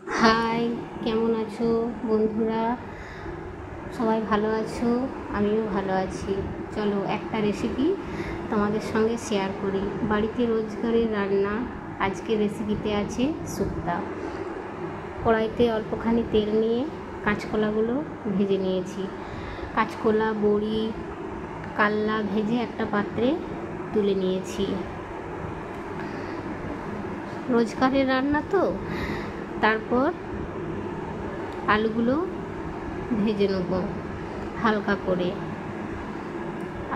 High, কেমন আছো বন্ধুরা? সবাই ভালো আছো? আমিও ভালো আছি। চলো একটা রেসিপি তোমাদের সঙ্গে শেয়ার করি। বাড়িতে রোজগারের রান্না। আজকের রেসিপিতে আছে শুক্তা। কড়াইতে অল্পখানি তেল নিয়ে কাঁচকলাগুলো ভেজে নিয়েছি। কাঁচকলা, বড়ি, কাল্লা ভেজে একটা পাত্রে তুলে নিয়েছি। রোজগারের রান্না তো, তারপর আলুগুলো ভেজে নেব হালকা করে।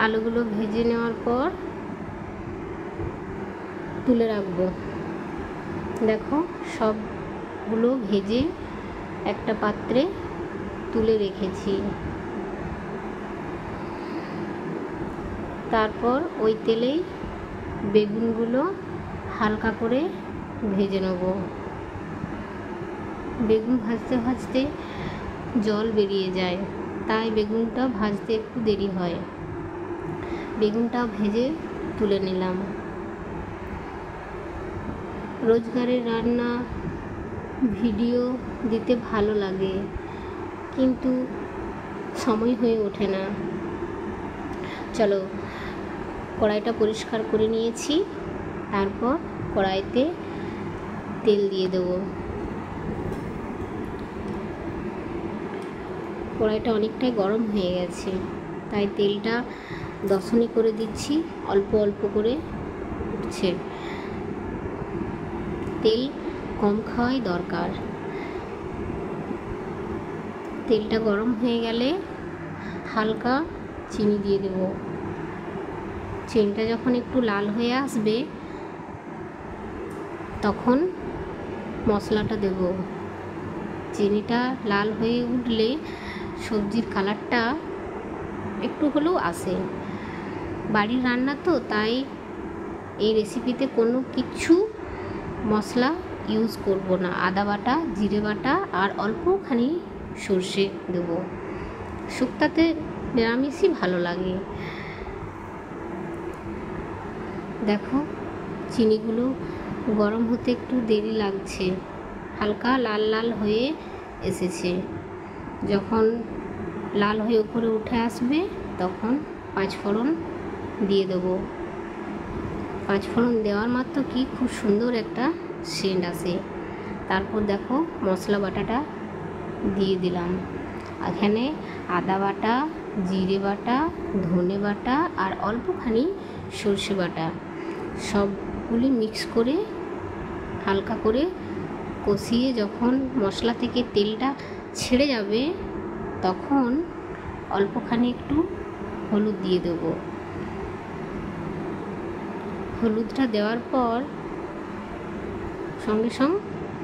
আলুগুলো ভেজে নেওয়ার পর তুলে রাখবো। দেখো, সবগুলো ভেজে একটা পাত্রে তুলে রেখেছি। তারপর ওই তেলেই বেগুনগুলো হালকা করে ভেজে নেব। বেগুন ভাজতে ভাজতে জল বেরিয়ে যায়, তাই বেগুনটা ভাজতে একটু দেরি হয়। বেগুনটা ভেজে তুলে নিলাম। রোজগারের রান্না ভিডিও দিতে ভালো লাগে, কিন্তু সময় হয়ে ওঠে না। চলো, কড়াইটা পরিষ্কার করে নিয়েছি। তারপর কড়াইতে তেল দিয়ে দেবো। কড়াইটা অনেকটাই গরম হয়ে গেছে, তাই তেলটা দশনি করে দিচ্ছি। অল্প অল্প করে উঠছে। তেল কম খাওয়াই দরকার। তেলটা গরম হয়ে গেলে হালকা চিনি দিয়ে দেব। চিনিটা যখন একটু লাল হয়ে আসবে, তখন মশলাটা দেব। চিনিটা লাল হয়ে উঠলে সবজির কালারটা একটু হলেও আসে। বাড়ির রান্না তো, তাই এই রেসিপিতে কোনো কিছু মশলা ইউজ করব না। আদা বাটা, জিরে বাটা আর অল্পখানি সর্ষে দেব। শুক্তাতে নিরামিষই ভালো লাগে। দেখো, চিনিগুলো গরম হতে একটু দেরি লাগছে। হালকা লাল লাল হয়ে এসেছে। যখন লাল হয়ে উপরে উঠে আসবে, তখন পাঁচফোড়ন দিয়ে দেবো। পাঁচফোড়ন দেওয়ার মাত্র কি খুব সুন্দর একটা সেন্ট আসে। তারপর দেখো, মশলা বাটাটা দিয়ে দিলাম। এখানে আদা বাটা, জিরে বাটা, ধনে বাটা আর অল্পখানি সর্ষে বাটা সবগুলি মিক্স করে হালকা করে কষিয়ে যখন মশলা থেকে তেলটা ছেড়ে যাবে, তখন অল্পখানি একটু হলুদ দিয়ে দেবো। হলুদটা দেওয়ার পর সঙ্গে সঙ্গে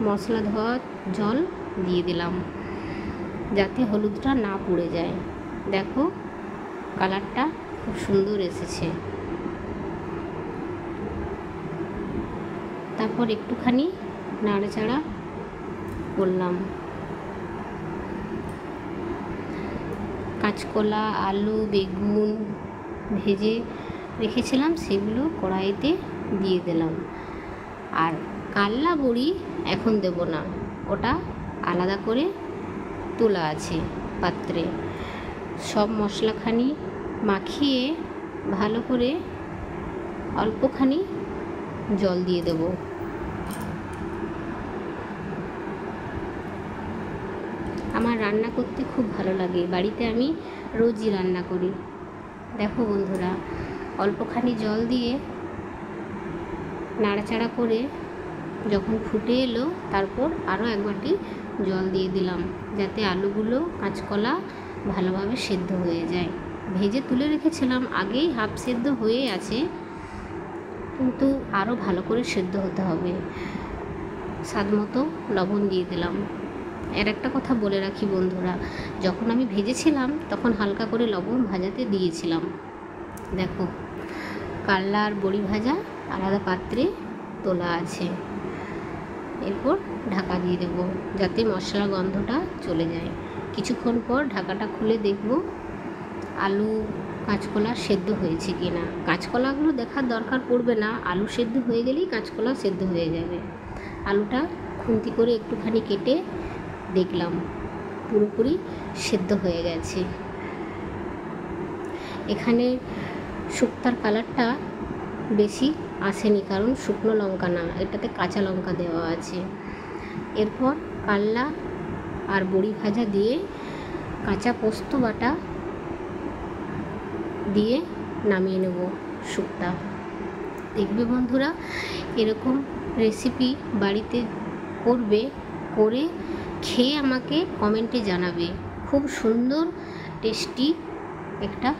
মশলা ধোয়া জল দিয়ে দিলাম, যাতে হলুদটা না পুড়ে যায়। দেখো, কালারটা খুব সুন্দর এসেছে। তারপর একটুখানি নাড়াচাড়া করলাম। কাঁচকলা, আলু, বেগুন ভেজে রেখেছিলাম, সেগুলো কড়াইতে দিয়ে দিলাম। আর কাল্লা বড়ি এখন দেব না, ওটা আলাদা করে তোলা আছে পাত্রে। সব মশলাখানি মাখিয়ে ভালো করে অল্পখানি জল দিয়ে দেব। আমার রান্না করতে খুব ভালো লাগে। বাড়িতে আমি রোজই রান্না করি। দেখো বন্ধুরা, অল্পখানি জল দিয়ে নাড়াচাড়া করে যখন ফুটে এলো, তারপর আরও এক বাটি জল দিয়ে দিলাম, যাতে আলুগুলো, কাঁচকলা ভালোভাবে সেদ্ধ হয়ে যায়। ভেজে তুলে রেখেছিলাম, আগেই হাফ সেদ্ধ হয়ে আছে, কিন্তু আরও ভালো করে সেদ্ধ হতে হবে। স্বাদ মতো লবণ দিয়ে দিলাম। এর একটা কথা বলে রাখি বন্ধুরা, যখন আমি ভেজেছিলাম তখন হালকা করে লবণ ভাজাতে দিয়েছিলাম। দেখো, কাল্লা আর বড়ি ভাজা আলাদা পাত্রে তোলা আছে। এরপর ঢাকা দিয়ে দেব, যাতে মশলার গন্ধটা চলে যায়। কিছুক্ষণ পর ঢাকাটা খুলে দেখব আলু, কাঁচকলা সেদ্ধ হয়েছে কি না। কাঁচকলাগুলো দেখার দরকার পড়বে না, আলু সেদ্ধ হয়ে গেলেই কাঁচকলা সেদ্ধ হয়ে যাবে। আলুটা খুন্তি করে একটুখানি কেটে দেখলাম পুরোপুরি সেদ্ধ হয়ে গেছে। এখানে শুক্তার কালারটা বেশি আসেনি, কারণ শুকনো লঙ্কা না, এটাতে কাঁচা লঙ্কা দেওয়া আছে। এরপর কাল্লা আর বড়ি ভাজা দিয়ে কাঁচা পোস্ত বাটা দিয়ে নামিয়ে নেব শুক্তা। দেখবে বন্ধুরা, এরকম রেসিপি বাড়িতে করবে, করে খেয়ে আমাকে কমেন্টে জানাবে। খুব সুন্দর টেস্টি একটা